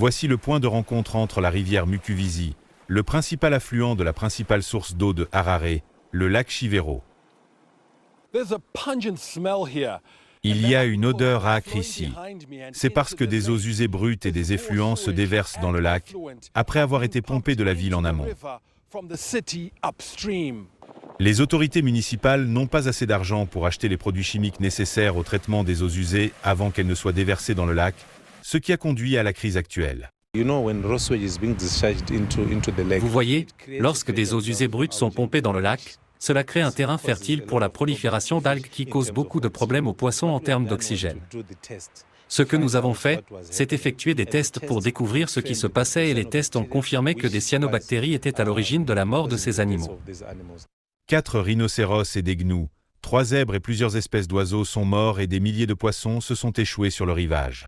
Voici le point de rencontre entre la rivière Mukuvisi, le principal affluent de la principale source d'eau de Harare, le lac Chivero. Il y a une odeur âcre ici. C'est parce que des eaux usées brutes et des effluents se déversent dans le lac, après avoir été pompés de la ville en amont. Les autorités municipales n'ont pas assez d'argent pour acheter les produits chimiques nécessaires au traitement des eaux usées avant qu'elles ne soient déversées dans le lac, ce qui a conduit à la crise actuelle. Vous voyez, lorsque des eaux usées brutes sont pompées dans le lac, cela crée un terrain fertile pour la prolifération d'algues qui causent beaucoup de problèmes aux poissons en termes d'oxygène. Ce que nous avons fait, c'est effectuer des tests pour découvrir ce qui se passait et les tests ont confirmé que des cyanobactéries étaient à l'origine de la mort de ces animaux. 4 rhinocéros et des gnous, 3 zèbres et plusieurs espèces d'oiseaux sont morts et des milliers de poissons se sont échoués sur le rivage.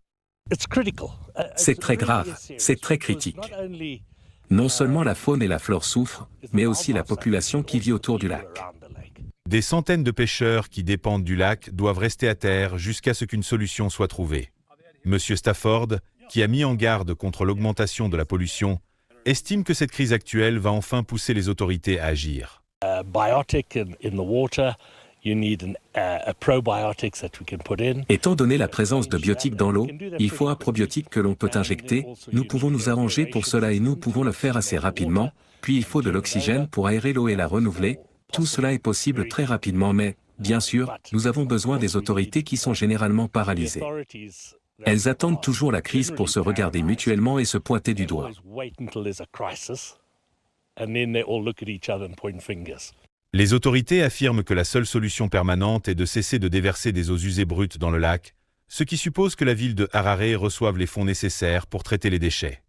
C'est très grave, c'est très critique. Non seulement la faune et la flore souffrent, mais aussi la population qui vit autour du lac. Des centaines de pêcheurs qui dépendent du lac doivent rester à terre jusqu'à ce qu'une solution soit trouvée. Monsieur Stafford, qui a mis en garde contre l'augmentation de la pollution, estime que cette crise actuelle va enfin pousser les autorités à agir. Étant donné la présence de biotiques dans l'eau, il faut un probiotique que l'on peut injecter. Nous pouvons nous arranger pour cela et nous pouvons le faire assez rapidement. Puis il faut de l'oxygène pour aérer l'eau et la renouveler. Tout cela est possible très rapidement, mais, bien sûr, nous avons besoin des autorités qui sont généralement paralysées. Elles attendent toujours la crise pour se regarder mutuellement et se pointer du doigt. Les autorités affirment que la seule solution permanente est de cesser de déverser des eaux usées brutes dans le lac, ce qui suppose que la ville de Harare reçoive les fonds nécessaires pour traiter les déchets.